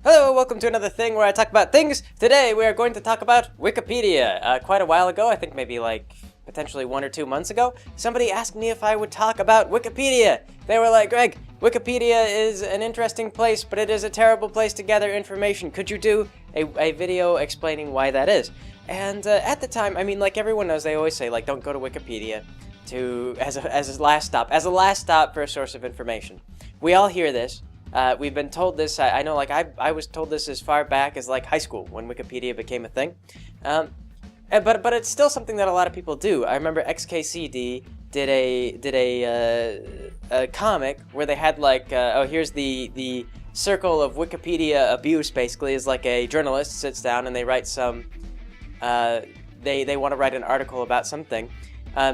Hello, welcome to another thing where I talk about things. Today we are going to talk about Wikipedia. Quite a while ago, I think maybe like potentially 1 or 2 months ago, somebody asked me if I would talk about Wikipedia. They were like, Greg, Wikipedia is an interesting place, but it is a terrible place to gather information. Could you do a video explaining why that is? And at the time, I mean, like everyone knows, they always say, like, don't go to Wikipedia as a last stop for a source of information. We all hear this. We've been told this. I know, like I was told this as far back as like high school when Wikipedia became a thing. But it's still something that a lot of people do. I remember XKCD did a comic where they had like here's the circle of Wikipedia abuse. Basically, is like a journalist sits down and they write some they want to write an article about something.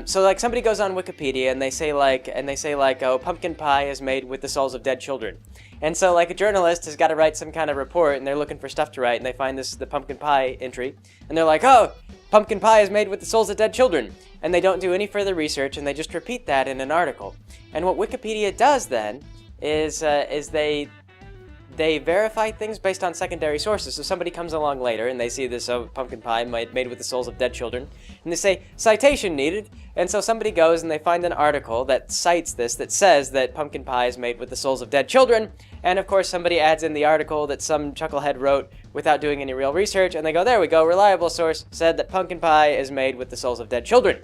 So like somebody goes on Wikipedia and they say like oh, pumpkin pie is made with the souls of dead children. And so like a journalist has got to write some kind of report and they're looking for stuff to write and they find the pumpkin pie entry and they're like, oh, pumpkin pie is made with the souls of dead children. And they don't do any further research and they just repeat that in an article. And what Wikipedia does then is they verify things based on secondary sources. So somebody comes along later and they see this pumpkin pie made with the souls of dead children, and they say, citation needed. And so somebody goes and they find an article that cites this, that says that pumpkin pie is made with the souls of dead children. And of course somebody adds in the article that some chucklehead wrote without doing any real research, and they go, there we go, reliable source said that pumpkin pie is made with the souls of dead children.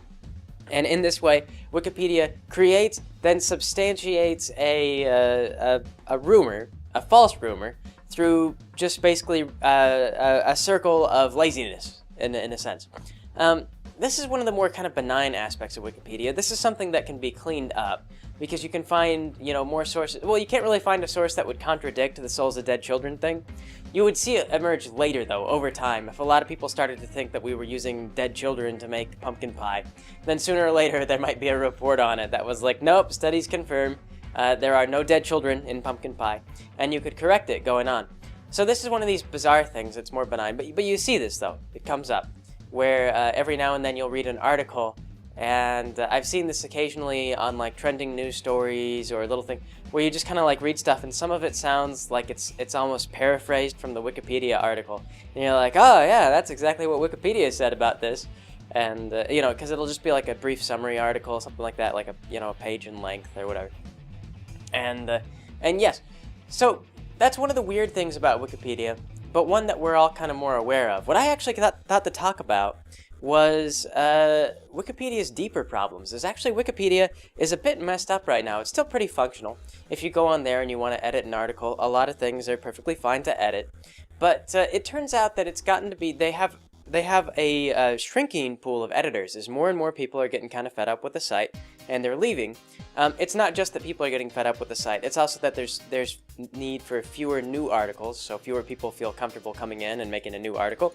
And in this way, Wikipedia creates, then substantiates a rumor, a false rumor, through just basically a circle of laziness, in a sense. This is one of the more kind of benign aspects of Wikipedia. This is something that can be cleaned up, because you can find, more sources. Well, you can't really find a source that would contradict the souls of dead children thing. You would see it emerge later, though, over time. If a lot of people started to think that we were using dead children to make pumpkin pie, then sooner or later there might be a report on it that was like, nope, studies confirm there are no dead children in pumpkin pie, and you could correct it going on. So this is one of these bizarre things. It's more benign, but you see this, though. It comes up, where every now and then you'll read an article, and I've seen this occasionally on like trending news stories or a little thing where you just kind of like read stuff and some of it sounds like it's almost paraphrased from the Wikipedia article, and you're like, oh yeah, that's exactly what Wikipedia said about this. And because it'll just be like a brief summary article, something like that, like a page in length or whatever. And yes, so that's one of the weird things about Wikipedia, but one that we're all kind of more aware of. What I actually thought to talk about was Wikipedia's deeper problems. Wikipedia is a bit messed up right now. It's still pretty functional. If you go on there and you want to edit an article, a lot of things are perfectly fine to edit. But it turns out that it's gotten to be, they have a shrinking pool of editors as more and more people are getting kind of fed up with the site and they're leaving. It's not just that people are getting fed up with the site, it's also that there's need for fewer new articles, so fewer people feel comfortable coming in and making a new article.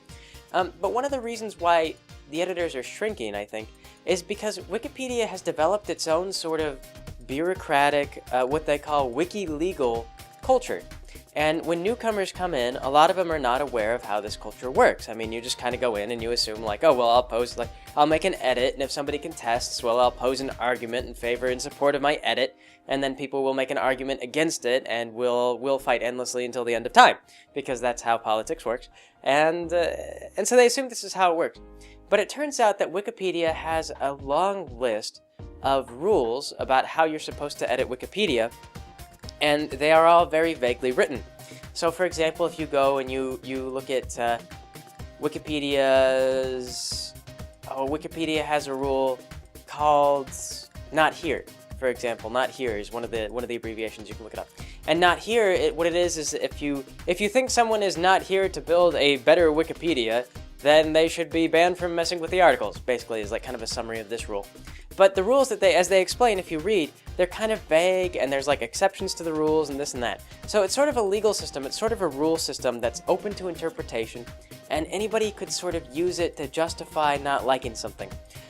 But one of the reasons why the editors are shrinking, I think, is because Wikipedia has developed its own sort of bureaucratic, what they call wiki legal culture. And when newcomers come in, a lot of them are not aware of how this culture works. I mean, you just kind of go in and you assume like, oh, well, I'll make an edit, and if somebody contests, well, I'll pose an argument in favor and support of my edit, and then people will make an argument against it, and we'll fight endlessly until the end of time, because that's how politics works. And so they assume this is how it works. But it turns out that Wikipedia has a long list of rules about how you're supposed to edit Wikipedia, and they are all very vaguely written. So for example, if you go and you look at Wikipedia has a rule called not here, for example. Not here is one of the abbreviations. You can look it up. And not here, what it is if you think someone is not here to build a better Wikipedia, then they should be banned from messing with the articles, basically, is like kind of a summary of this rule. But the rules that as they explain, if you read, they're kind of vague, and there's like exceptions to the rules and this and that. So it's sort of a legal system, it's sort of a rule system that's open to interpretation, and anybody could sort of use it to justify not liking something.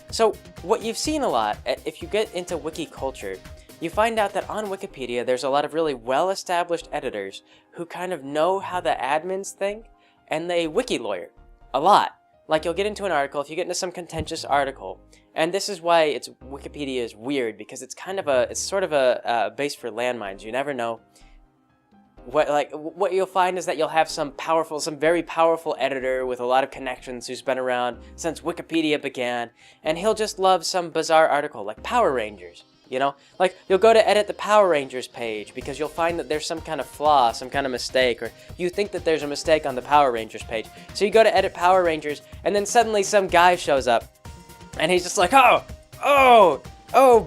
So what you've seen a lot, if you get into wiki culture, you find out that on Wikipedia there's a lot of really well-established editors who kind of know how the admins think, and they wiki lawyer a lot. Like, you'll get into an article, if you get into some contentious article, and this is why Wikipedia is weird, because it's sort of a base for landmines. You never know what you'll find is that you'll have some very powerful editor with a lot of connections who's been around since Wikipedia began, and he'll just love some bizarre article like Power Rangers. You know, like you'll go to edit the Power Rangers page because you'll find that there's some kind of flaw, some kind of mistake, or you think that there's a mistake on the Power Rangers page. So you go to edit Power Rangers, and then suddenly some guy shows up, and he's just like, oh,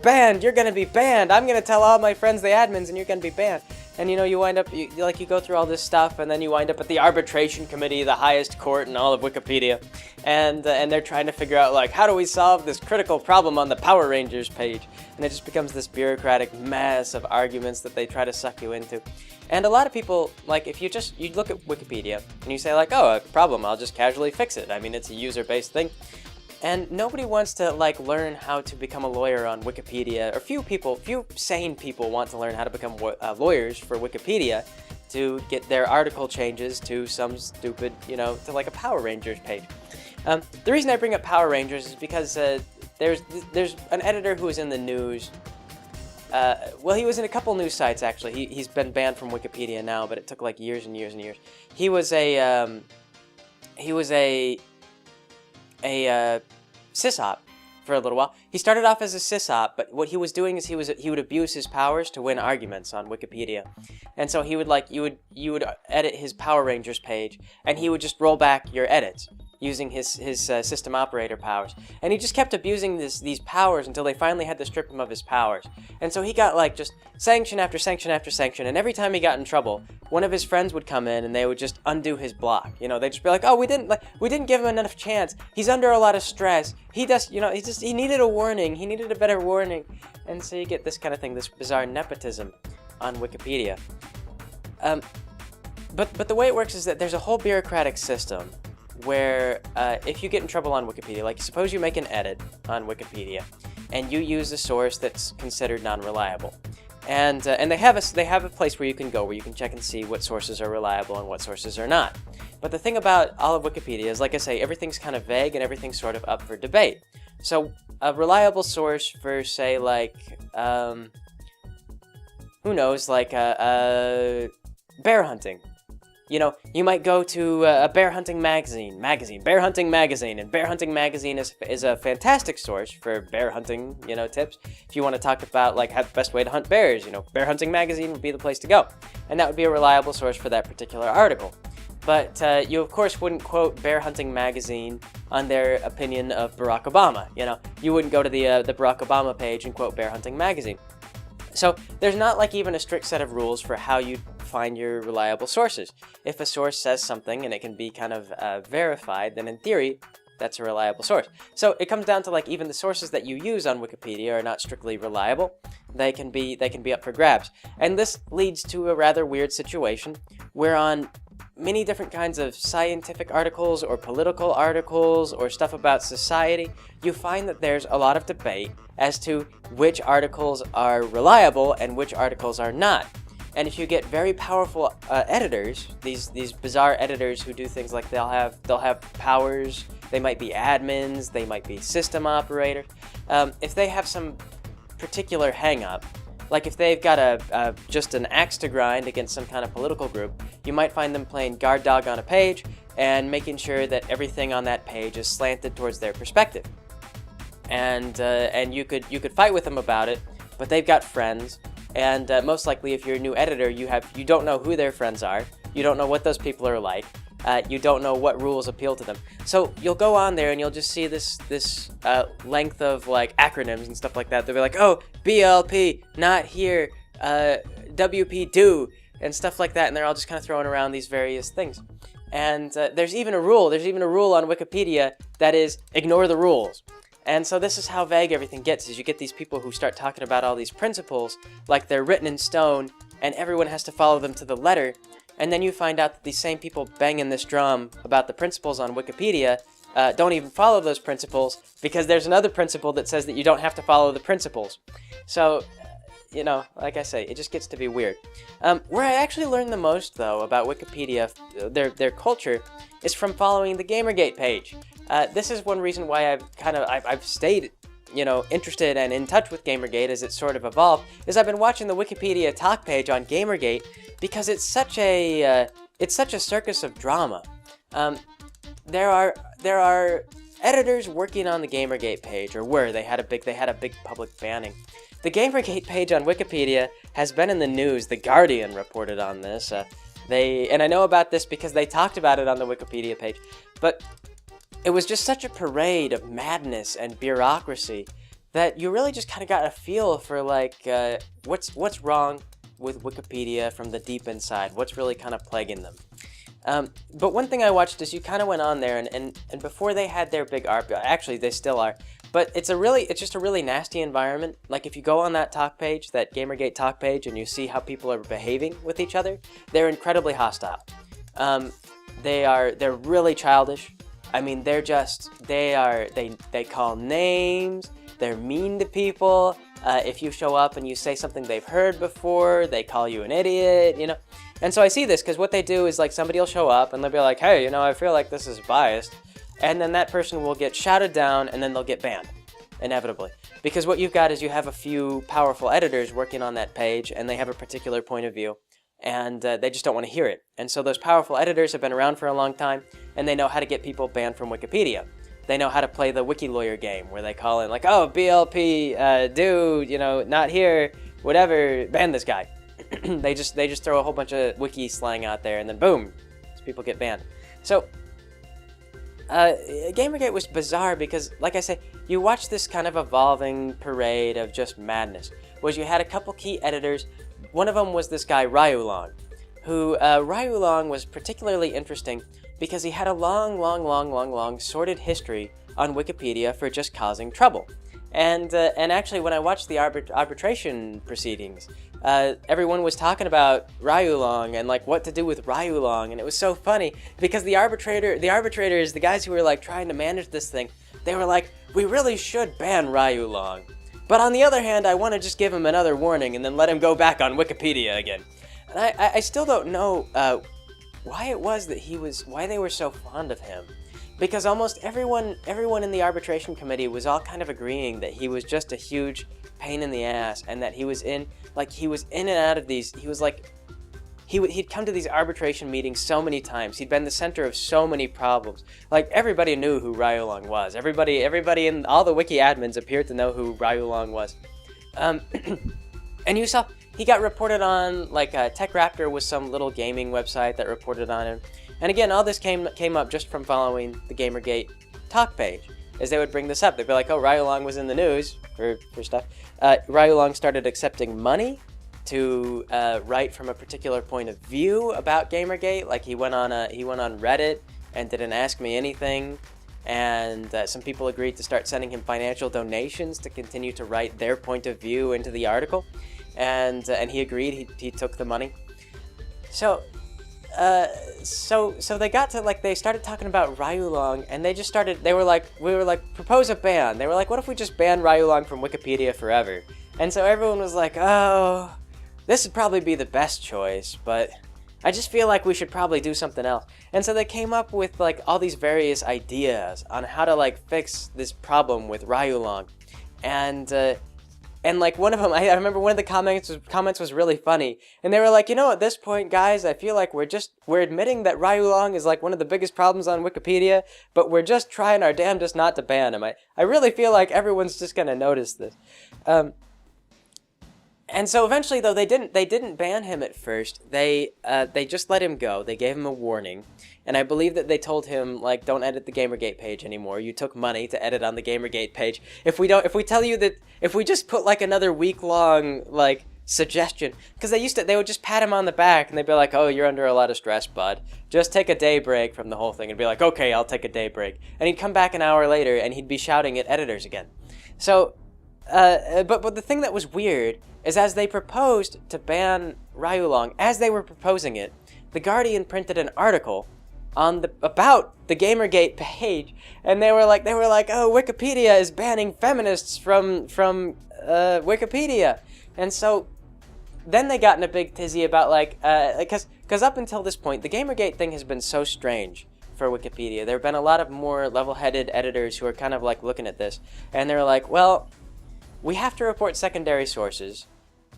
banned, you're gonna be banned. I'm gonna tell all my friends, the admins, and you're gonna be banned. And you know, you wind up, you go through all this stuff, and then you wind up at the arbitration committee, the highest court in all of Wikipedia, and they're trying to figure out, like, how do we solve this critical problem on the Power Rangers page? And it just becomes this bureaucratic mess of arguments that they try to suck you into. And a lot of people, like, if you look at Wikipedia, and you say, like, oh, a problem, I'll just casually fix it. I mean, it's a user-based thing. And nobody wants to, like, learn how to become a lawyer on Wikipedia, or few sane people want to learn how to become lawyers for Wikipedia to get their article changes to some stupid, to like a Power Rangers page. The reason I bring up Power Rangers is because there's an editor who was in the news. Well, he was in a couple news sites, actually. He's been banned from Wikipedia now, but it took, like, years and years and years. He was a sysop for a little while. He started off as a sysop, but what he was doing is he would abuse his powers to win arguments on Wikipedia. And so he would, like, you would edit his Power Rangers page, and he would just roll back your edits using his system operator powers. And he just kept abusing these powers until they finally had to strip him of his powers. And so he got, like, just sanction after sanction after sanction, and every time he got in trouble, one of his friends would come in and they would just undo his block. They'd just be like, oh, we didn't give him enough chance. He's under a lot of stress. He needed a warning. He needed a better warning. And so you get this kind of thing, this bizarre nepotism on Wikipedia. But the way it works is that there's a whole bureaucratic system where if you get in trouble on Wikipedia, like suppose you make an edit on Wikipedia and you use a source that's considered non-reliable. And they have a place where you can go where you can check and see what sources are reliable and what sources are not. But the thing about all of Wikipedia is, like I say, everything's kind of vague and everything's sort of up for debate. So a reliable source for, say, like, who knows, like bear hunting. You might go to a bear hunting magazine, Bear Hunting Magazine, and Bear Hunting Magazine is a fantastic source for bear hunting, tips. If you want to talk about, like, how the best way to hunt bears, Bear Hunting Magazine would be the place to go. And that would be a reliable source for that particular article. But you, of course, wouldn't quote Bear Hunting Magazine on their opinion of Barack Obama, You wouldn't go to the Barack Obama page and quote Bear Hunting Magazine. So there's not, like, even a strict set of rules for how you find your reliable sources. If a source says something and it can be kind of verified, then in theory, that's a reliable source. So it comes down to, like, even the sources that you use on Wikipedia are not strictly reliable. They can be up for grabs. And this leads to a rather weird situation where on many different kinds of scientific articles or political articles or stuff about society, you find that there's a lot of debate as to which articles are reliable and which articles are not. And if you get very powerful editors, these bizarre editors who do things like they'll have powers, they might be admins, they might be system operators. If they have some particular hang-up, like if they've got just an axe to grind against some kind of political group, you might find them playing guard dog on a page and making sure that everything on that page is slanted towards their perspective. And you could fight with them about it, but they've got friends. And most likely, if you're a new editor, you don't know who their friends are. You don't know what those people are like. You don't know what rules appeal to them. So you'll go on there and you'll just see this length of, like, acronyms and stuff like that. They'll be like, oh, BLP, not here, WP, do, and stuff like that. And they're all just kind of throwing around these various things. And there's even a rule on Wikipedia that is ignore the rules. And so this is how vague everything gets, is you get these people who start talking about all these principles like they're written in stone and everyone has to follow them to the letter. And then you find out that these same people banging this drum about the principles on Wikipedia don't even follow those principles because there's another principle that says that you don't have to follow the principles. So, like I say, it just gets to be weird. Where I actually learned the most, though, about Wikipedia, their culture, is from following the Gamergate page. This is one reason why I've stayed, interested and in touch with Gamergate as it sort of evolved, is I've been watching the Wikipedia talk page on Gamergate, because it's such a circus of drama. There are editors working on the Gamergate page, or were. They had a big public banning. The Gamergate page on Wikipedia has been in the news. The Guardian reported on this. And I know about this because they talked about it on the Wikipedia page. But it was just such a parade of madness and bureaucracy that you really just kind of got a feel for what's wrong with Wikipedia from the deep inside. What's really kind of plaguing them. But one thing I watched is you kind of went on there and before they had their big art, actually they still are, but it's just a really nasty environment. Like if you go on that talk page, that Gamergate talk page, and you see how people are behaving with each other, they're incredibly hostile. They're really childish. I mean, they call names, they're mean to people. If you show up and you say something they've heard before, they call you an idiot, you know. And so I see this because what they do is like somebody will show up and they'll be like, hey, you know, I feel like this is biased. And then that person will get shouted down and then they'll get banned, inevitably. Because what you've got is you have a few powerful editors working on that page and they have a particular point of view and they just don't want to hear it. And so those powerful editors have been around for a long time and they know how to get people banned from Wikipedia. They know how to play the Wiki lawyer game where they call in like, oh, BLP, dude, you know, not here, whatever, ban this guy. They just throw a whole bunch of Wiki slang out there and then boom, people get banned. So Gamergate was bizarre because, like I say, you watch this kind of evolving parade of just madness. Was you had a couple key editors. One of them was this guy Ryulong, who Ryulong was particularly interesting because he had a long sordid history on Wikipedia for just causing trouble. And actually, when I watched the arbitration proceedings, everyone was talking about Ryulong and like what to do with Ryulong, and it was so funny because the arbitrators, the guys who were like trying to manage this thing, they were like, we really should ban Ryulong, but on the other hand, I want to just give him another warning and then let him go back on Wikipedia again. And I still don't know why it was that why they were so fond of him. Because almost everyone in the arbitration committee was all kind of agreeing that he was just a huge pain in the ass, and that he was in and out of these. He was like, he'd come to these arbitration meetings so many times. He'd been the center of so many problems. Like everybody knew who Ryulong was. Everybody in all the wiki admins appeared to know who Ryulong was. And you saw he got reported on. Like TechRaptor was some little gaming website that reported on him. And again, all this came up just from following the Gamergate talk page, as they would bring this up. They'd be like, oh, Ryulong was in the news for stuff. Ryulong started accepting money to write from a particular point of view about Gamergate. Like he went on Reddit and did an Ask Me Anything, and some people agreed to start sending him financial donations to continue to write their point of view into the article, and he agreed. He took the money. So they got to they started talking about Ryulong, and we were like, propose a ban. They were like, what if we just ban Ryulong from Wikipedia forever? And so everyone was like, oh, this would probably be the best choice, but I just feel like we should probably do something else. And so they came up with all these various ideas on how to fix this problem with Ryulong. And one of them, I remember one of the comments was really funny. And they were like, at this point, guys, I feel like we're admitting that Ryulong is one of the biggest problems on Wikipedia, but we're just trying our damnedest not to ban him. I really feel like everyone's just gonna notice this. And so eventually, though, they didn't ban him at first. They just let him go. They gave him a warning. And I believe that they told him, don't edit the Gamergate page anymore. You took money to edit on the Gamergate page. If we just put another week-long suggestion, because they would just pat him on the back and they'd be like, oh, you're under a lot of stress, bud. Just take a day break from the whole thing. And be like, okay, I'll take a day break. And he'd come back an hour later and he'd be shouting at editors again. So, but the thing that was weird is as they proposed to ban Ryulong, as they were proposing it, the Guardian printed an article about the Gamergate page, and they were like, oh, Wikipedia is banning feminists from Wikipedia. And so then they got in a big tizzy about because up until this point, the Gamergate thing has been so strange for Wikipedia. There have been a lot of more level-headed editors who are kind of looking at this, and they're like, well, we have to report secondary sources,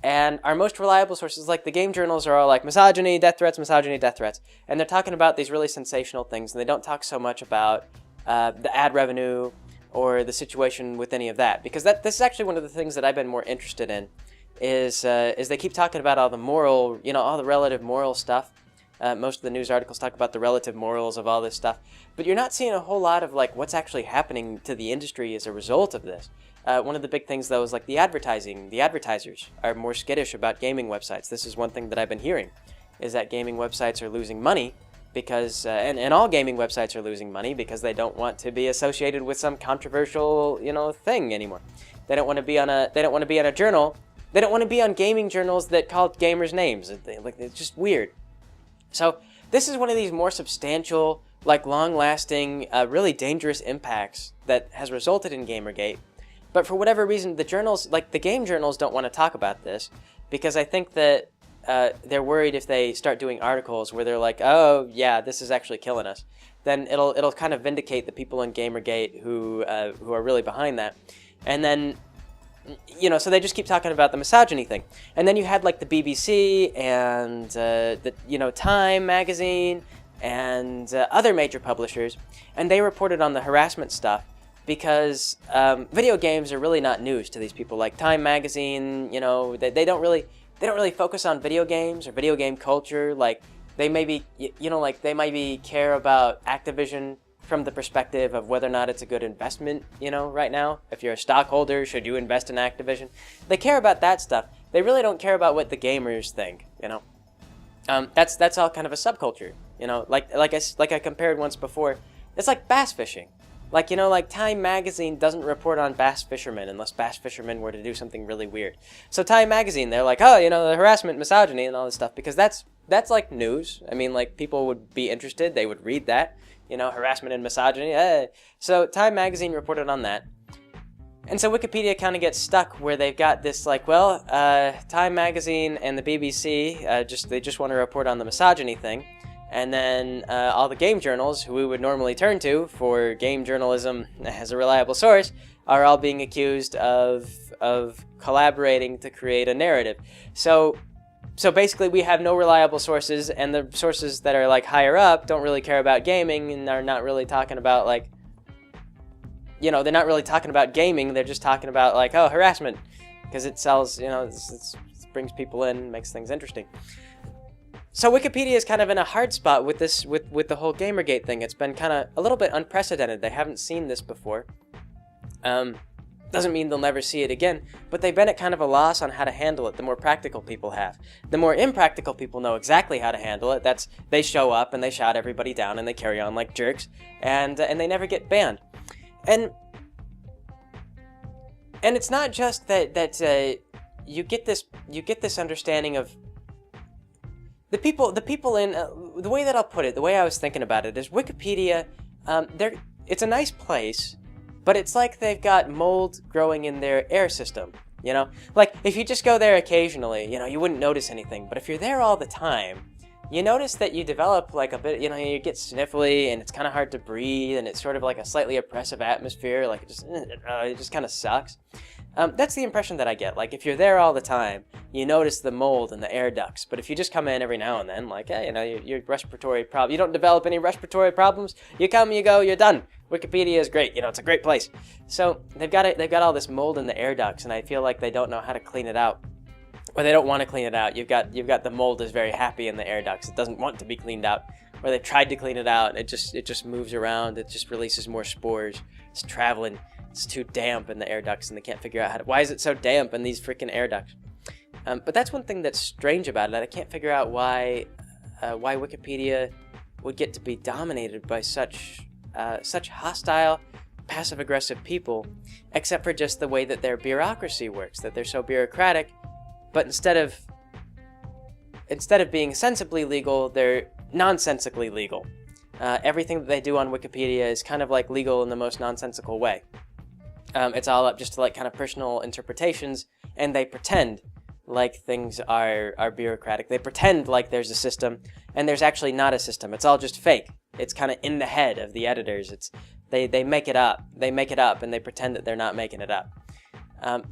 And our most reliable sources, like the game journals, are all like misogyny, death threats, misogyny, death threats. And they're talking about these really sensational things, and they don't talk so much about the ad revenue or the situation with any of that. Because this is actually one of the things that I've been more interested in, is they keep talking about all the moral, all the relative moral stuff. Most of the news articles talk about the relative morals of all this stuff. But you're not seeing a whole lot of like what's actually happening to the industry as a result of this. One of the big things, though, is like the advertising. The advertisers are more skittish about gaming websites. This is one thing that I've been hearing, is that gaming websites are losing money because, and all gaming websites are losing money because they don't want to be associated with some controversial, thing anymore. They don't want to be on a. They don't want to be on a journal. They don't want to be on gaming journals that call gamers names. It's just weird. So this is one of these more substantial, like long-lasting, really dangerous impacts that has resulted in Gamergate. But for whatever reason, the journals, like the game journals, don't want to talk about this because I think that they're worried if they start doing articles where they're like, oh yeah, this is actually killing us, then it'll kind of vindicate the people in Gamergate who are really behind that, and then. So they just keep talking about the misogyny thing. And then you had like the BBC and the Time magazine and other major publishers, and they reported on the harassment stuff because video games are really not news to these people. Like Time magazine, they don't really focus on video games or video game culture. Like they maybe they maybe care about Activision from the perspective of whether or not it's a good investment, right now. If you're a stockholder, should you invest in Activision? They care about that stuff. They really don't care about what the gamers think, That's all kind of a subculture, Like I compared once before. It's like bass fishing. Like Time magazine doesn't report on bass fishermen unless bass fishermen were to do something really weird. So Time magazine, they're like, oh, the harassment, misogyny, and all this stuff, because that's like news. I mean, like people would be interested. They would read that. Harassment and misogyny. So Time magazine reported on that. And so Wikipedia kind of gets stuck where they've got this like, Time magazine and the BBC, they just want to report on the misogyny thing. And then all the game journals, who we would normally turn to for game journalism as a reliable source, are all being accused of collaborating to create a narrative. So basically we have no reliable sources, and the sources that are like higher up don't really care about gaming and are not really talking about like, they're not really talking about gaming. They're just talking about like, oh, harassment, because it sells, it brings people in, makes things interesting. So Wikipedia is kind of in a hard spot with this, with the whole Gamergate thing. It's been kind of a little bit unprecedented. They haven't seen this before. Doesn't mean they'll never see it again, but they've been at kind of a loss on how to handle it. The more practical people have. The more impractical people know exactly how to handle it. That's, they show up and they shout everybody down and they carry on like jerks, and they never get banned. And it's not just that you get this understanding of the people in the way that I'll put it, the way I was thinking about it is Wikipedia. It's a nice place. But it's like they've got mold growing in their air system, Like, if you just go there occasionally, you wouldn't notice anything. But if you're there all the time, you notice that you develop, like, a bit, you get sniffly, and it's kind of hard to breathe, and it's sort of like a slightly oppressive atmosphere, like, it just kind of sucks. That's the impression that I get. Like, if you're there all the time, you notice the mold and the air ducts. But if you just come in every now and then, like, hey, your respiratory problem, you don't develop any respiratory problems, you come, you go, you're done. Wikipedia is great. It's a great place. So they've got all this mold in the air ducts, and I feel like they don't know how to clean it out. Or they don't want to clean it out. You've got the mold is very happy in the air ducts. It doesn't want to be cleaned out. Or they tried to clean it out, and it just moves around. It just releases more spores. It's traveling. It's too damp in the air ducts, and they can't figure out why is it so damp in these freaking air ducts. But that's one thing that's strange about it. I can't figure out why Wikipedia would get to be dominated by such hostile, passive-aggressive people, except for just the way that their bureaucracy works, that they're so bureaucratic, but instead of being sensibly legal, they're nonsensically legal. Everything that they do on Wikipedia is kind of like legal in the most nonsensical way. It's all up just to like kind of personal interpretations, and they pretend like things are bureaucratic. They pretend like there's a system, and there's actually not a system. It's all just fake. It's kind of in the head of the editors. They make it up. They make it up, and they pretend that they're not making it up.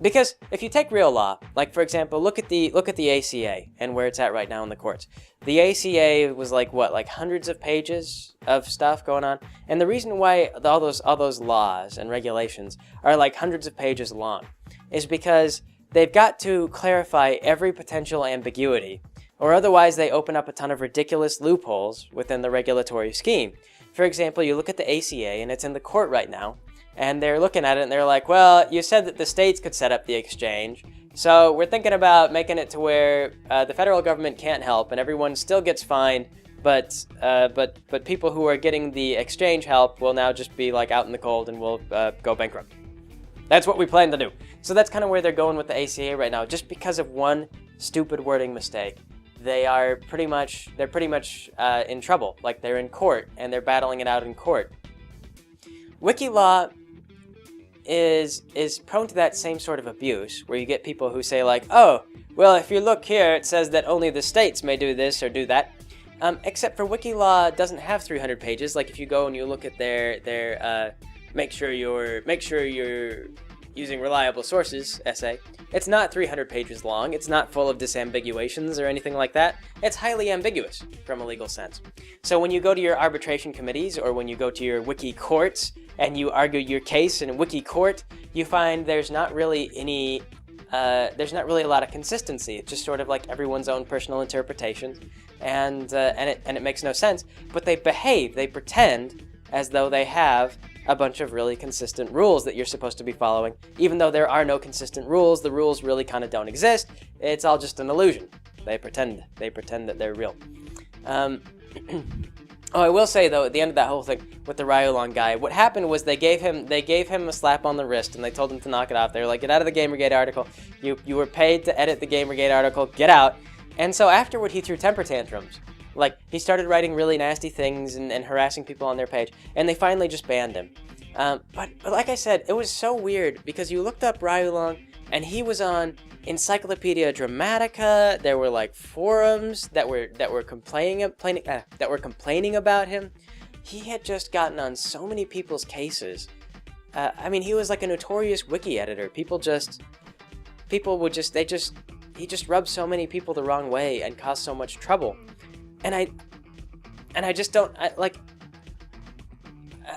Because if you take real law, like for example, look at the ACA and where it's at right now in the courts. The ACA was like what, like hundreds of pages of stuff going on, and the reason why all those laws and regulations are like hundreds of pages long is because they've got to clarify every potential ambiguity, or otherwise they open up a ton of ridiculous loopholes within the regulatory scheme. For example, you look at the ACA and it's in the court right now. And they're looking at it and they're like, well, you said that the states could set up the exchange, so we're thinking about making it to where the federal government can't help and everyone still gets fined, but people who are getting the exchange help will now just be like out in the cold and will go bankrupt. That's what we plan to do. So that's kind of where they're going with the ACA right now. Just because of one stupid wording mistake, they're pretty much in trouble. Like they're in court and they're battling it out in court. Wiki law is prone to that same sort of abuse, where you get people who say like, oh, well, if you look here, it says that only the states may do this or do that. Except for wiki law doesn't have 300 pages. Like if you go and you look at their make sure you're using reliable sources essay, it's not 300 pages long. It's not full of disambiguations or anything like that. It's highly ambiguous from a legal sense. So when you go to your arbitration committees or when you go to your wiki courts and you argue your case in a wiki court, you find there's not really a lot of consistency. It's just sort of like everyone's own personal interpretations, and it makes no sense. But they pretend as though they have a bunch of really consistent rules that you're supposed to be following, even though there are no consistent rules. The rules really kind of don't exist. It's all just an illusion. They pretend that they're real. Oh, I will say though, at the end of that whole thing with the Ryulon guy, what happened was they gave him a slap on the wrist and they told him to knock it off. They were like, get out of the Gamergate article. You were paid to edit the Gamergate article. Get out. And so afterward, he threw temper tantrums. Like, he started writing really nasty things and harassing people on their page, and they finally just banned him. But like I said, it was so weird because you looked up Ryulon and he was on Encyclopedia Dramatica. There were like forums that were complaining about him. He had just gotten on so many people's cases. I mean, he was like a notorious wiki editor. He just rubbed so many people the wrong way and caused so much trouble. And I just don't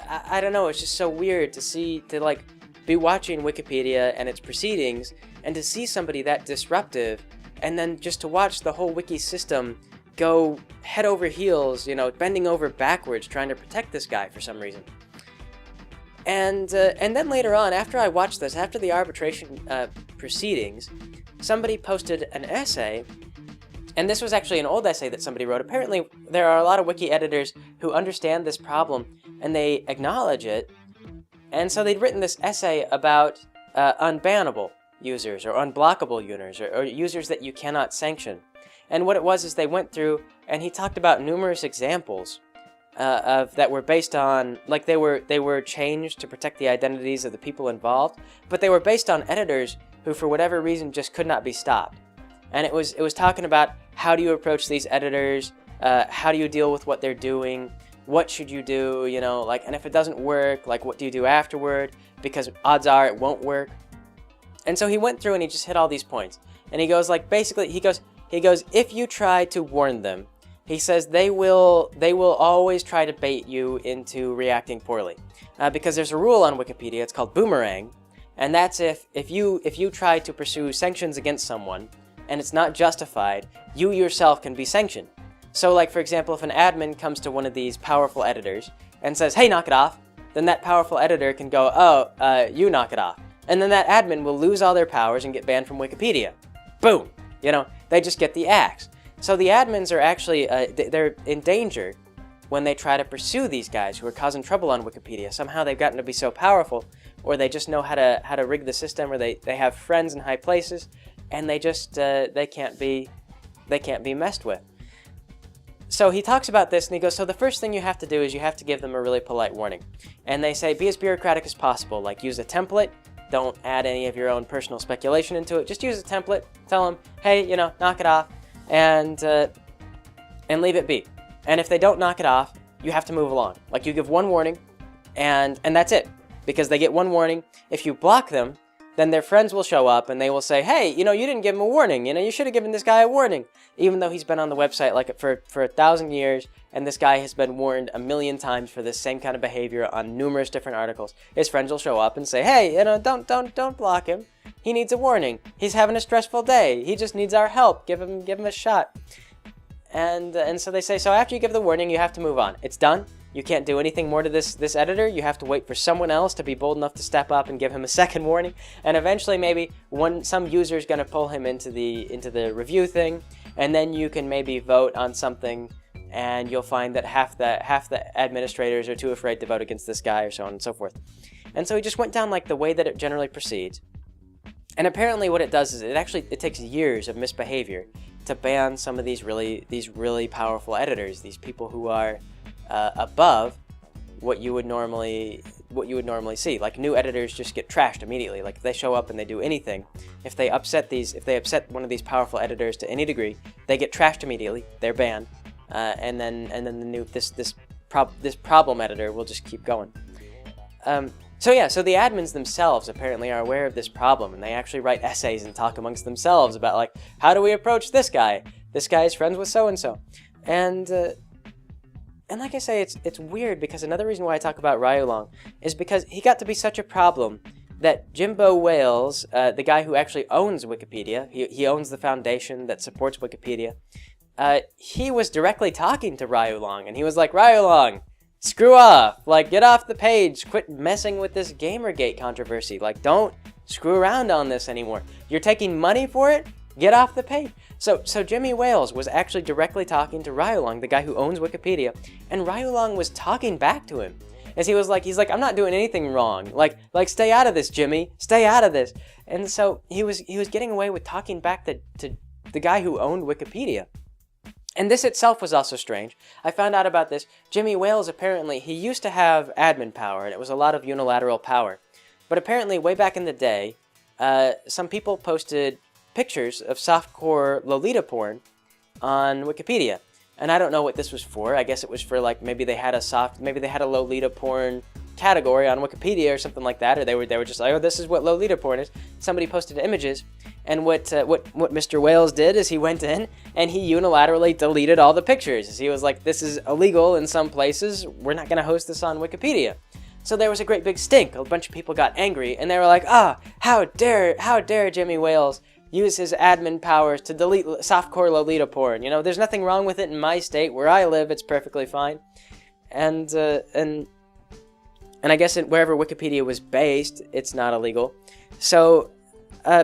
I don't know. It's just so weird to be watching Wikipedia and its proceedings, and to see somebody that disruptive, and then just to watch the whole wiki system go head over heels, bending over backwards trying to protect this guy for some reason. And then later on, after I watched this, after the arbitration proceedings, somebody posted an essay. And this was actually an old essay that somebody wrote. Apparently, there are a lot of wiki editors who understand this problem, and they acknowledge it. And so they'd written this essay about unbannable users, or unblockable users, or users that you cannot sanction. And what it was is they went through, and he talked about numerous examples that were based on, like they were changed to protect the identities of the people involved, but they were based on editors who, for whatever reason, just could not be stopped. And it was talking about how do you approach these editors, how do you deal with what they're doing, what should you do, and if it doesn't work, like what do you do afterward, because odds are it won't work. And so he went through and he just hit all these points. And he goes like, basically, he goes, if you try to warn them, he says they will always try to bait you into reacting poorly. Because there's a rule on Wikipedia, it's called boomerang, and that's if you try to pursue sanctions against someone, and it's not justified, you yourself can be sanctioned. So like, for example, if an admin comes to one of these powerful editors and says, hey, knock it off, then that powerful editor can go, oh, you knock it off. And then that admin will lose all their powers and get banned from Wikipedia. Boom! They just get the axe. So the admins are actually, they're in danger when they try to pursue these guys who are causing trouble on Wikipedia. Somehow they've gotten to be so powerful, or they just know how to rig the system, or they have friends in high places, and they just they can't be messed with. So he talks about this, and he goes, so the first thing you have to do is you have to give them a really polite warning. And they say, be as bureaucratic as possible, like use a template, don't add any of your own personal speculation into it, just use a template, tell them, hey, knock it off, and leave it be. And if they don't knock it off, you have to move along. Like, you give one warning, and that's it, because they get one warning. If you block them, then their friends will show up and they will say, hey, you didn't give him a warning. You should have given this guy a warning. Even though he's been on the website like for 1,000 years, and this guy has been warned a million times for this same kind of behavior on numerous different articles. His friends will show up and say, hey, don't block him. He needs a warning. He's having a stressful day. He just needs our help. Give him a shot. And so they say, so after you give the warning, you have to move on. It's done. You can't do anything more to this editor. You have to wait for someone else to be bold enough to step up and give him a second warning. And eventually, maybe some user is going to pull him into the review thing, and then you can maybe vote on something, and you'll find that half the administrators are too afraid to vote against this guy, or so on and so forth. And so he just went down like the way that it generally proceeds. And apparently, what it does is it takes years of misbehavior to ban some of these really powerful editors, these people who are above what you would normally see. Like, new editors just get trashed immediately. Like, if they show up and they do anything, if they upset one of these powerful editors to any degree, they get trashed immediately. They're banned, and then this problem editor will just keep going. So the admins themselves apparently are aware of this problem, and they actually write essays and talk amongst themselves about, like, how do we approach this guy? This guy is friends with so-and-so. And like I say, it's weird, because another reason why I talk about Ryulong is because he got to be such a problem that Jimbo Wales, the guy who actually owns Wikipedia, he owns the foundation that supports Wikipedia, he was directly talking to Ryulong, and he was like, Ryulong, screw off, like, get off the page, quit messing with this Gamergate controversy, like, don't screw around on this anymore. You're taking money for it? Get off the page. So Jimmy Wales was actually directly talking to Ryulong, the guy who owns Wikipedia, and Ryulong was talking back to him. As he's like, I'm not doing anything wrong. Like, stay out of this, Jimmy. Stay out of this. And so he was getting away with talking back to the guy who owned Wikipedia. And this itself was also strange. I found out about this. Jimmy Wales, apparently, he used to have admin power, and it was a lot of unilateral power. But apparently, way back in the day, some people posted pictures of softcore Lolita porn on Wikipedia. And I don't know what this was for. I guess it was for, like, maybe they had a Lolita porn category on Wikipedia or something like that, or they were just like, oh, this is what Lolita porn is. Somebody posted images, and what Mr. Wales did is he went in and he unilaterally deleted all the pictures. He was like, this is illegal in some places. We're not going to host this on Wikipedia. So there was a great big stink. A bunch of people got angry, and they were like, how dare Jimmy Wales use his admin powers to delete softcore Lolita porn. There's nothing wrong with it in my state. Where I live, it's perfectly fine. And I guess wherever Wikipedia was based, it's not illegal. So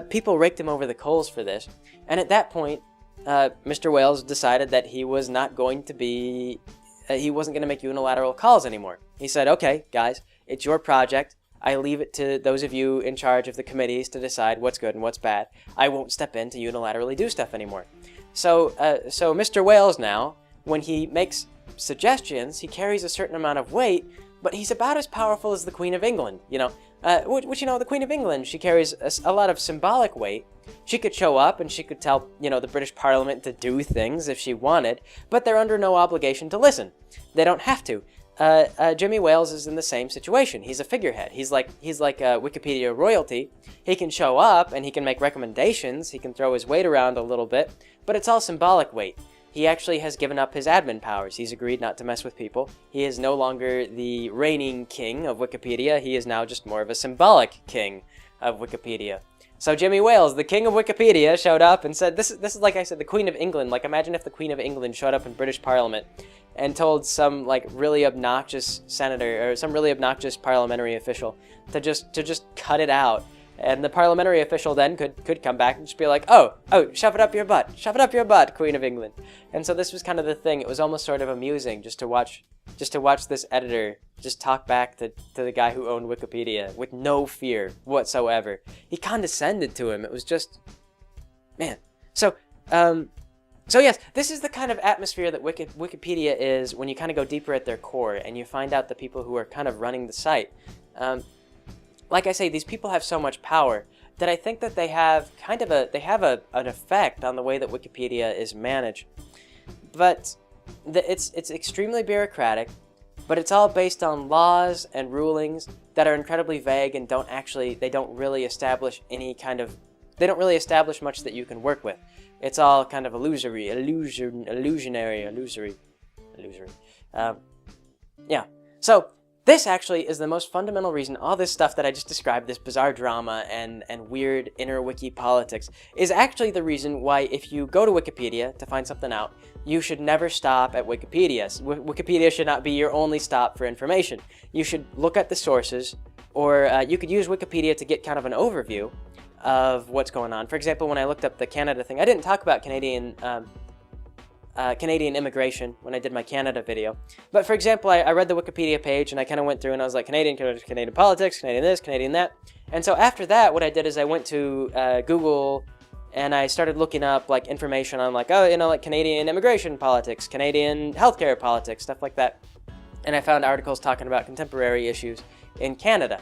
people raked him over the coals for this. And at that point, Mr. Wales decided that he was not going to be... he wasn't going to make unilateral calls anymore. He said, okay, guys, it's your project. I leave it to those of you in charge of the committees to decide what's good and what's bad. I won't step in to unilaterally do stuff anymore. So Mr. Wales now, when he makes suggestions, he carries a certain amount of weight, but he's about as powerful as the Queen of England, Which, the Queen of England, she carries a lot of symbolic weight. She could show up and she could tell, the British Parliament to do things if she wanted, but they're under no obligation to listen. They don't have to. Jimmy Wales is in the same situation. He's a figurehead. He's like Wikipedia royalty. He can show up and he can make recommendations. He can throw his weight around a little bit, but it's all symbolic weight. He actually has given up his admin powers. He's agreed not to mess with people. He is no longer the reigning king of Wikipedia. He is now just more of a symbolic king of Wikipedia. So Jimmy Wales, the king of Wikipedia, showed up and said, this is like I said, the Queen of England. Like, imagine if the Queen of England showed up in British Parliament and told some, like, really obnoxious senator or some really obnoxious parliamentary official to just cut it out. And the parliamentary official then could come back and just be like, oh, shove it up your butt, Queen of England. And so this was kind of the thing. It was almost sort of amusing just to watch this editor just talk back to the guy who owned Wikipedia with no fear whatsoever. He condescended to him. It was just, man. So yes, this is the kind of atmosphere that Wikipedia is when you kind of go deeper at their core and you find out the people who are kind of running the site. Like I say, these people have so much power that I think that they have an effect on the way that Wikipedia is managed. But it's extremely bureaucratic. but it's all based on laws and rulings that are incredibly vague and they don't really establish much that you can work with. It's all kind of illusionary. Yeah. So this actually is the most fundamental reason all this stuff that I just described, this bizarre drama and weird inner wiki politics, is actually the reason why if you go to Wikipedia to find something out, you should never stop at Wikipedia. Wikipedia should not be your only stop for information. You should look at the sources, or you could use Wikipedia to get kind of an overview of what's going on. For example, when I looked up the Canada thing, I didn't talk about Canadian immigration when I did my Canada video. But for example, I read the Wikipedia page and I kind of went through and I was like, Canadian politics, Canadian this, Canadian that. And so after that, what I did is I went to Google and I started looking up like information on like, like Canadian immigration politics, Canadian healthcare politics, stuff like that. And I found articles talking about contemporary issues in Canada.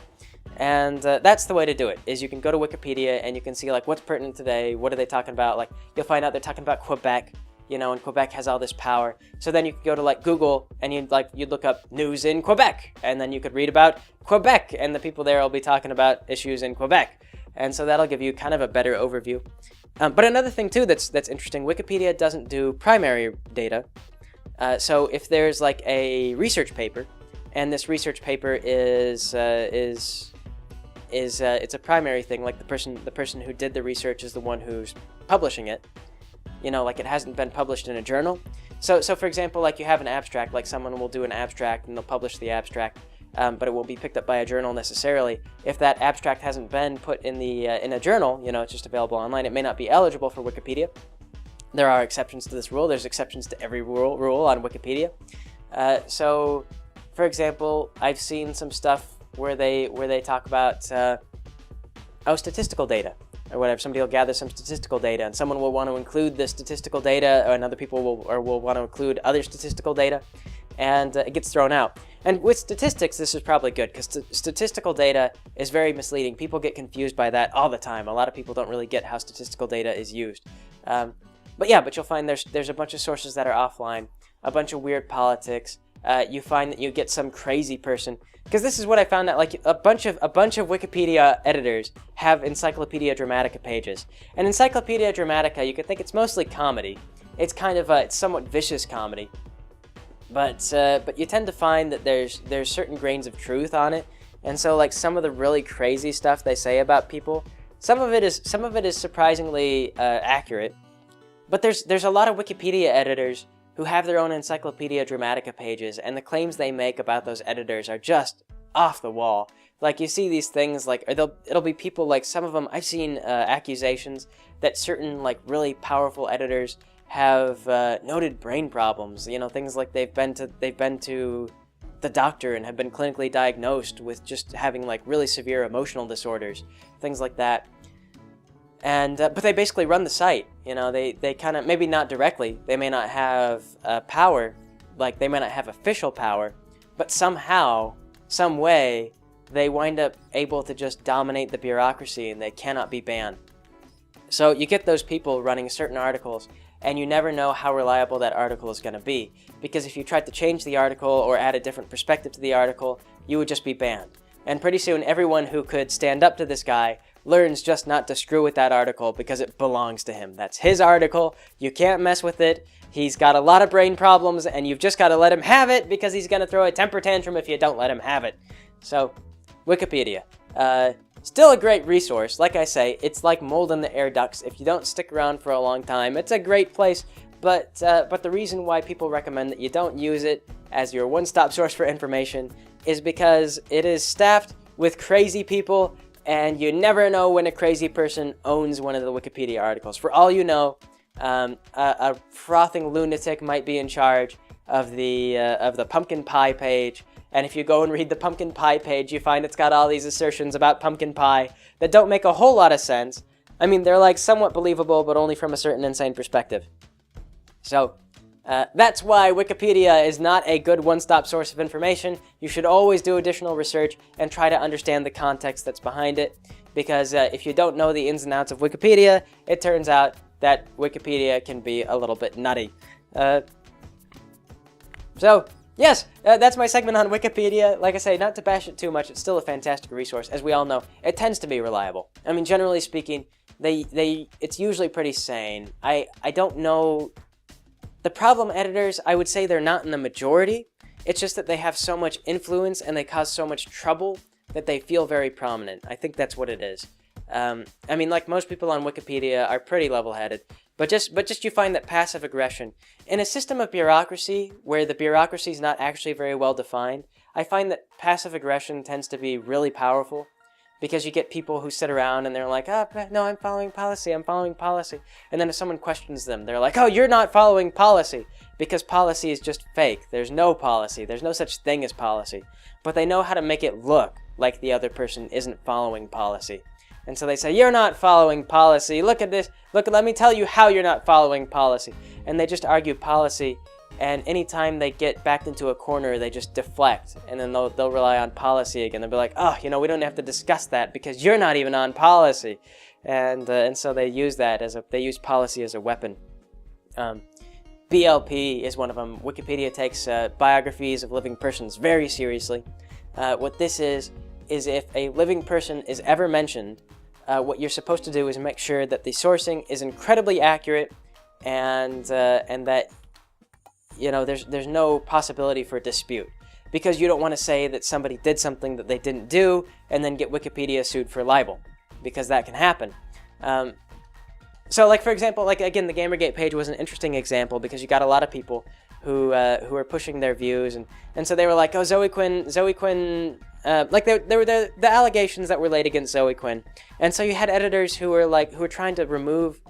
And that's the way to do it, is you can go to Wikipedia and you can see like what's pertinent today, what are they talking about. Like you'll find out they're talking about Quebec, and Quebec has all this power. So then you could go to like Google and you'd look up news in Quebec, and then you could read about Quebec, and the people there will be talking about issues in Quebec. And so that'll give you kind of a better overview. But another thing too that's interesting, Wikipedia doesn't do primary data. So if there's like a research paper, and this research paper it's a primary thing, like the person who did the research is the one who's publishing it. Like it hasn't been published in a journal. So for example, like you have an abstract, like someone will do an abstract and they'll publish the abstract, but it won't be picked up by a journal necessarily. If that abstract hasn't been put in a journal, it's just available online, it may not be eligible for Wikipedia. There are exceptions to this rule. There's exceptions to every rule on Wikipedia. So, for example, I've seen some stuff where they talk about statistical data or whatever. Somebody will gather some statistical data, and someone will want to include the statistical data, and other people will want to include other statistical data, and it gets thrown out. And with statistics, this is probably good, because statistical data is very misleading. People get confused by that all the time. A lot of people don't really get how statistical data is used. But you'll find there's a bunch of sources that are offline, a bunch of weird politics. You find that you get some crazy person, because this is what I found out. Like a bunch of Wikipedia editors have Encyclopedia Dramatica pages, and Encyclopedia Dramatica, you could think it's mostly comedy. It's kind of it's somewhat vicious comedy, but you tend to find that there's certain grains of truth on it, and so like some of the really crazy stuff they say about people, some of it is surprisingly accurate, but there's a lot of Wikipedia editors who have their own Encyclopedia Dramatica pages, and the claims they make about those editors are just off the wall. Like, you see these things, like, it'll be people, like, some of them, I've seen accusations that certain, like, really powerful editors have noted brain problems, things like they've been to the doctor and have been clinically diagnosed with just having, like, really severe emotional disorders, things like that. And but they basically run the site. They kind of, maybe not directly, they may not have power, like they may not have official power, but somehow, some way, they wind up able to just dominate the bureaucracy, and they cannot be banned. So you get those people running certain articles, and you never know how reliable that article is going to be, because if you tried to change the article or add a different perspective to the article, you would just be banned. And pretty soon, everyone who could stand up to this guy learns just not to screw with that article because it belongs to him. That's his article. You can't mess with it. He's got a lot of brain problems, and you've just got to let him have it, because he's going to throw a temper tantrum if you don't let him have it. So, Wikipedia. Still a great resource. Like I say, it's like mold in the air ducts. If you don't stick around for a long time, it's a great place. But the reason why people recommend that you don't use it as your one-stop source for information is because it is staffed with crazy people, and you never know when a crazy person owns one of the Wikipedia articles. For all you know, a frothing lunatic might be in charge of the pumpkin pie page, and if you go and read the pumpkin pie page, you find it's got all these assertions about pumpkin pie that don't make a whole lot of sense. I mean, they're like somewhat believable, but only from a certain insane perspective. So, that's why Wikipedia is not a good one-stop source of information. You should always do additional research and try to understand the context that's behind it, because if you don't know the ins and outs of Wikipedia, it turns out that Wikipedia can be a little bit nutty. So, Yes, that's my segment on Wikipedia. Like I say, not to bash it too much, it's still a fantastic resource. As we all know, it tends to be reliable. I mean, generally speaking, it's usually pretty sane. I don't know... The problem editors, I would say they're not in the majority. It's just that they have so much influence and they cause so much trouble that they feel very prominent. I think that's what it is. I mean, like most people on Wikipedia are pretty level-headed, but just you find that passive aggression in a system of bureaucracy where the bureaucracy is not actually very well defined, I find that passive aggression tends to be really powerful because you get people who sit around and they're like, oh, no, I'm following policy, I'm following policy. And then if someone questions them, they're like, oh, you're not following policy because policy is just fake. There's no policy. There's no such thing as policy. But they know how to make it look like the other person isn't following policy. And so they say, you're not following policy. Look at this. Look, let me tell you how you're not following policy. And they just argue policy. And anytime they get backed into a corner, they just deflect. And then they'll rely on policy again. They'll be like, oh, you know, we don't have to discuss that because you're not even on policy. And so they use that they use policy as a weapon. BLP is one of them. Wikipedia takes biographies of living persons very seriously. What this is if a living person is ever mentioned, what you're supposed to do is make sure that the sourcing is incredibly accurate and that, you know, there's no possibility for dispute. Because you don't want to say that somebody did something that they didn't do and then get Wikipedia sued for libel. Because that can happen. So, like, for example, like, again, the Gamergate page was an interesting example because you got a lot of people who are pushing their views, and so they were like, oh, Zoe Quinn, like, there were the allegations that were laid against Zoe Quinn, and so you had editors who were trying to remove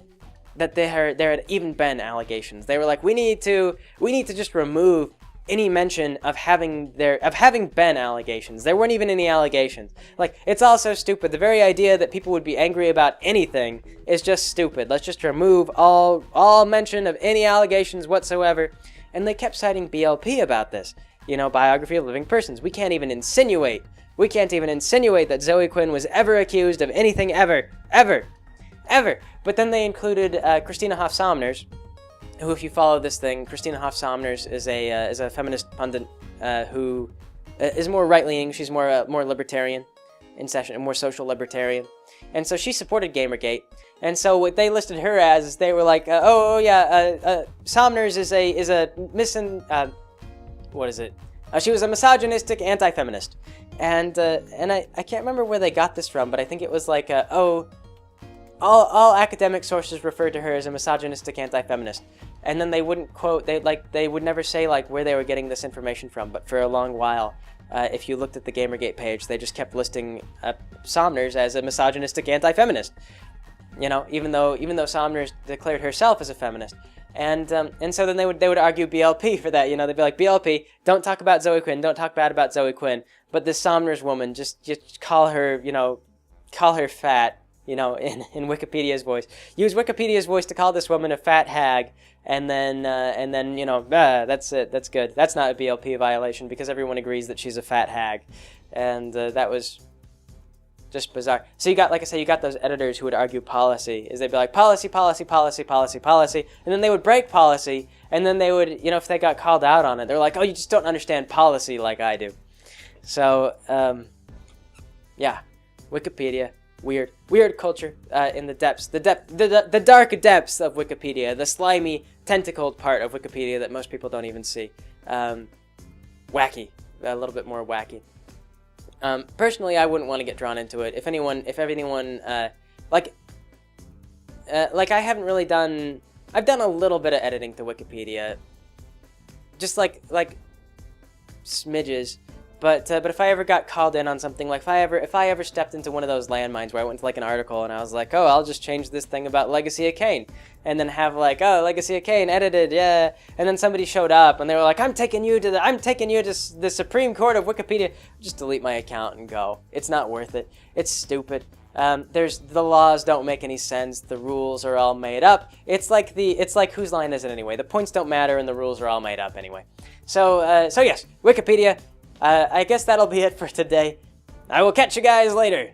that there had even been allegations. They were like, we need to just remove any mention of having been allegations. There weren't even any allegations. Like, it's all so stupid. The very idea that people would be angry about anything is just stupid. Let's just remove all mention of any allegations whatsoever. And they kept citing BLP about this. You know, Biography of Living Persons. We can't even insinuate that Zoe Quinn was ever accused of anything ever. But then they included Christina Hoff Sommers, who, if you follow this thing, Christina Hoff Sommers is a feminist pundit who is more right-leaning. She's more libertarian in session, and more social libertarian. And so she supported Gamergate. And so what they listed her as is they were like, Sommers she was a misogynistic anti-feminist. And I can't remember where they got this from, but I think it was like, all academic sources referred to her as a misogynistic anti-feminist. And then they wouldn't quote, they would never say like where they were getting this information from, but for a long while, if you looked at the Gamergate page, they just kept listing Sommers as a misogynistic anti-feminist. You know, even though Sommers declared herself as a feminist. And so then they would argue BLP for that. You know, they'd be like, BLP, don't talk about Zoe Quinn, don't talk bad about Zoe Quinn, but this Sommers woman, just call her fat. You know, in Wikipedia's voice. Use Wikipedia's voice to call this woman a fat hag, and then you know, that's it, that's good. That's not a BLP violation because everyone agrees that she's a fat hag. And that was just bizarre. So you got, like I say, you got those editors who would argue policy, is they'd be like, policy, and then they would break policy, and then they would, you know, if they got called out on it, they're like, oh, you just don't understand policy like I do. So, yeah, Wikipedia. Weird culture in the depths, the dark depths of Wikipedia, the slimy, tentacled part of Wikipedia that most people don't even see. Wacky, a little bit more wacky. Personally, I wouldn't want to get drawn into it. If anyone, like I haven't really done. I've done a little bit of editing to Wikipedia, just like smidges. But if I ever got called in on something, like if I ever stepped into one of those landmines where I went to like an article and I was like, oh, I'll just change this thing about Legacy of Kain, and then have like, oh, Legacy of Kain edited, yeah, and then somebody showed up and they were like, I'm taking you to the Supreme Court of Wikipedia. Just delete my account and go. It's not worth it. It's stupid. The laws don't make any sense. The rules are all made up. It's like whose line is it anyway? The points don't matter and the rules are all made up anyway. So yes, Wikipedia. I guess that'll be it for today. I will catch you guys later.